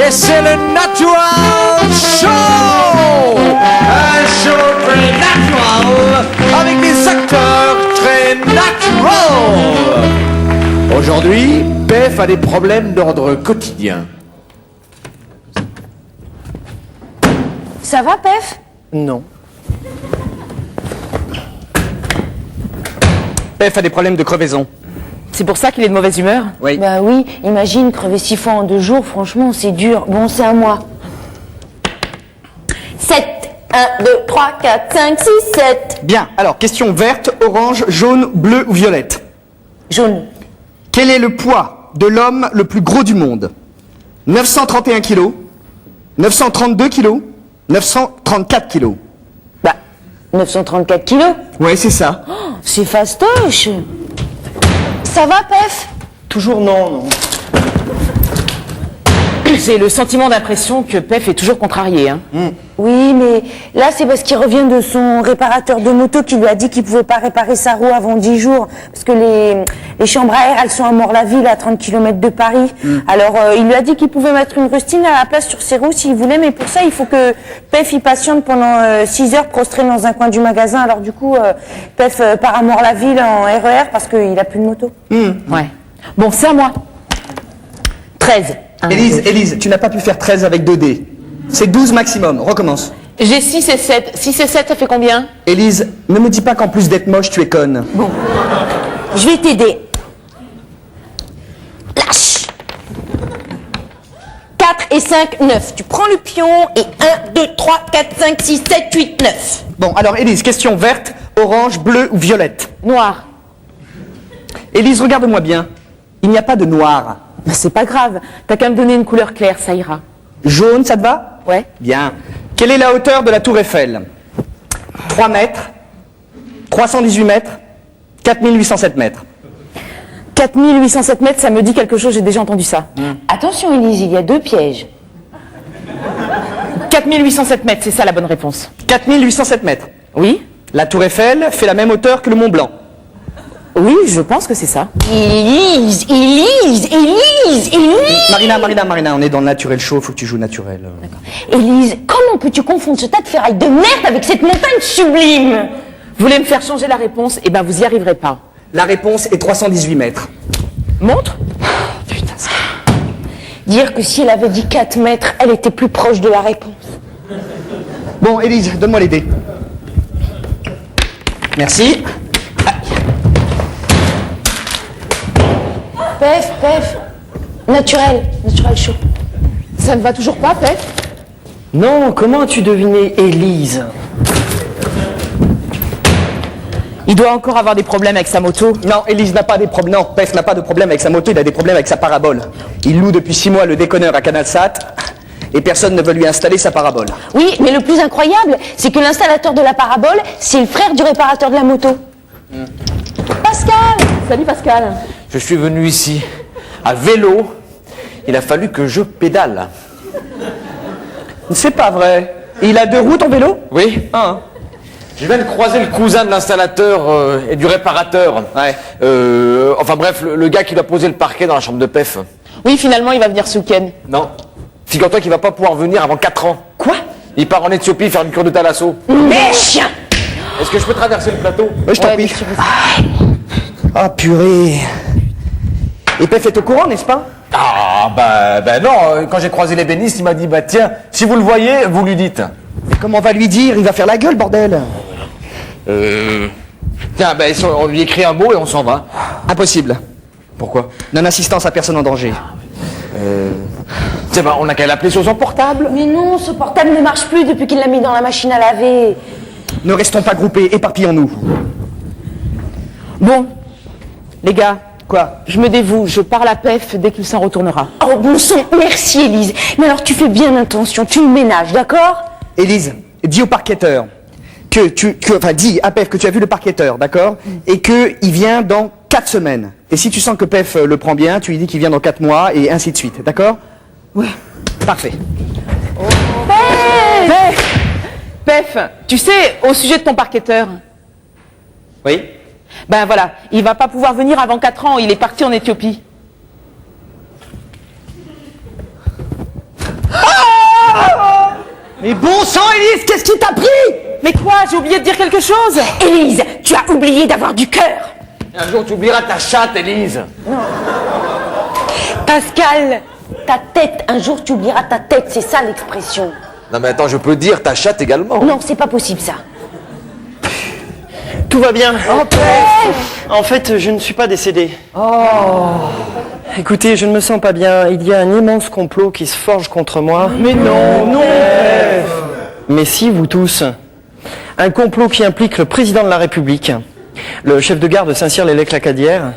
et c'est le Natural Show. Un show très natural avec des acteurs très naturels. Aujourd'hui, Pef a des problèmes d'ordre quotidien. Ça va, Pef? Non. Pef a des problèmes de crevaison. C'est pour ça qu'il est de mauvaise humeur? Oui. Bah oui, imagine crever 6 fois en 2 jours, franchement, c'est dur. Bon, c'est à moi. 7, 1, 2, 3, 4, 5, 6, 7. Bien, alors, question verte, orange, jaune, bleu ou violette. Jaune. Quel est le poids de l'homme le plus gros du monde? 931 kilos, 932 kilos, 934 kilos. Bah, 934 kilos. Ouais, c'est ça. Oh, c'est fastoche. Ça va, Pef? Toujours non. J'ai le sentiment d'impression que Pef est toujours contrarié. Hein. Oui, mais là, c'est parce qu'il revient de son réparateur de moto qui lui a dit qu'il pouvait pas réparer sa roue avant 10 jours. Parce que les chambres à air, elles sont à Mort-la-Ville, à 30 km de Paris. Alors, il lui a dit qu'il pouvait mettre une rustine à la place sur ses roues s'il voulait, mais pour ça, il faut que Pef y patiente pendant 6 heures prostré dans un coin du magasin. Alors, du coup, Pef part à Mort-la-Ville en RER parce qu'il a plus de moto. Ouais. Bon, c'est à moi. 13. Élise, tu n'as pas pu faire 13 avec 2 dés. C'est 12 maximum, recommence. J'ai 6 et 7. 6 et 7, ça fait combien? Élise, ne me dis pas qu'en plus d'être moche, tu es conne. Bon, je vais t'aider. Lâche. 4 et 5, 9. Tu prends le pion et 1, 2, 3, 4, 5, 6, 7, 8, 9. Bon, alors Élise, question verte, orange, bleu ou violette. Noir. Élise, regarde-moi bien. Il n'y a pas de noir. Bah, c'est pas grave. T'as qu'à me donner une couleur claire, ça ira. Jaune, ça te va? Ouais. Bien. Quelle est la hauteur de la tour Eiffel? 3 mètres, 318 mètres, 4807 mètres. 4807 mètres, ça me dit quelque chose, j'ai déjà entendu ça. Attention, Élise, il y a 2 pièges. 4807 mètres, c'est ça la bonne réponse. 4807 mètres. Oui? La tour Eiffel fait la même hauteur que le Mont Blanc. Oui, je pense que c'est ça. Élise. Marina, on est dans le naturel show, faut que tu joues naturel. Élise, comment peux-tu confondre ce tas de ferraille de merde avec cette montagne sublime? Vous voulez me faire changer la réponse? Eh ben, vous y arriverez pas. La réponse est 318 mètres. Montre? Dire que si elle avait dit 4 mètres, elle était plus proche de la réponse. Bon, Élise, donne-moi les dés. Merci. Pef. Naturel chaud. Ça ne va toujours pas, Pef? Non, comment as-tu deviné Élise? Il doit encore avoir des problèmes avec sa moto. Non, Élise n'a pas des problèmes. Non, Pef n'a pas de problème avec sa moto, il a des problèmes avec sa parabole. Il loue depuis 6 mois le déconneur à CanalSat et personne ne veut lui installer sa parabole. Oui, mais le plus incroyable, c'est que l'installateur de la parabole, c'est le frère du réparateur de la moto. Pascal! Salut Pascal. Je suis venu ici à vélo. Il a fallu que je pédale. C'est pas vrai. Il a 2 roues ton vélo? Oui. Ah. Je viens de croiser le cousin de l'installateur et du réparateur. Ouais. Enfin bref, le gars qui doit poser le parquet dans la chambre de Pef. Oui, finalement, il va venir ce week-end. Non. Figure-toi qu'il va pas pouvoir venir avant 4 ans. Quoi? Il part en Éthiopie faire une cure de thalasso. Mais chien! Est-ce que je peux traverser le plateau? Je t'en prie. Ah purée. Et Pef est au courant, n'est-ce pas? Ah bah non, quand j'ai croisé l'ébéniste, il m'a dit bah tiens, si vous le voyez, vous lui dites. Mais comment on va lui dire? Il va faire la gueule, bordel. Tiens, bah on lui écrit un mot et on s'en va. Impossible. Pourquoi? Non-assistance à personne en danger. Tiens bah on a qu'à l'appeler sur son portable. Mais non, ce portable ne marche plus depuis qu'il l'a mis dans la machine à laver. Ne restons pas groupés, éparpillons-nous. Bon, les gars, Quoi? je me dévoue, je parle à Pef dès qu'il s'en retournera. Oh bon sang, merci Élise. Mais alors tu fais bien attention, tu le ménages, d'accord? Élise, dis au parquetteur dis à Pef que tu as vu le parquetteur, d'accord? Et qu'il vient dans 4 semaines. Et si tu sens que Pef le prend bien, tu lui dis qu'il vient dans 4 mois et ainsi de suite, d'accord? Ouais. Parfait. Pef, tu sais, au sujet de ton parquetteur, Oui? ben voilà, il va pas pouvoir venir avant 4 ans, il est parti en Éthiopie. Mais bon sang, Élise, qu'est-ce qui t'a pris? Mais quoi? J'ai oublié de dire quelque chose. Élise, tu as oublié d'avoir du cœur. Un jour, tu oublieras ta chatte, Élise. Pascal, ta tête, un jour tu oublieras ta tête, c'est ça l'expression. Non, mais attends, je peux dire ta chatte également. Non, c'est pas possible ça. Tout va bien. En fait, je ne suis pas décédé. Écoutez, je ne me sens pas bien. Il y a un immense complot qui se forge contre moi. Mais non, non. Mais si, vous tous. Un complot qui implique le président de la République, le chef de gare de Saint-Cyr-les-Lèques-Lacadière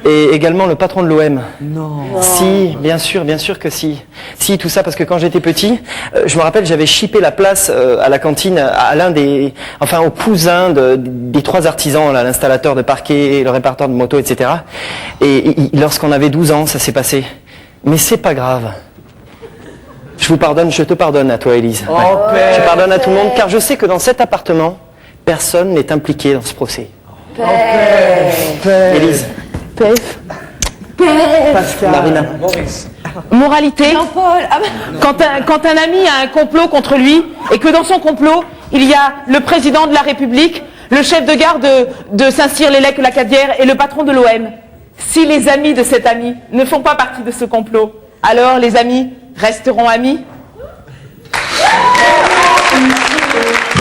et également le patron de l'OM. Non. Si, bien sûr que si. Si, tout ça parce que quand j'étais petit, je me rappelle, j'avais chippé la place à la cantine à l'un des, enfin au cousin des 3 artisans, là, l'installateur de parquet, le réparateur de moto, etc. Et lorsqu'on avait 12 ans, ça s'est passé. Mais c'est pas grave. Je vous pardonne, je te pardonne à toi, Élise. Je pardonne à tout le monde, car je sais que dans cet appartement, personne n'est impliqué dans ce procès. Élise. Marina. Moralité. Quand un ami a un complot contre lui et que dans son complot, il y a le président de la République, le chef de gare de Saint-Cyr-les-Lèques-Lacadière et le patron de l'OM. Si les amis de cet ami ne font pas partie de ce complot, alors les amis resteront amis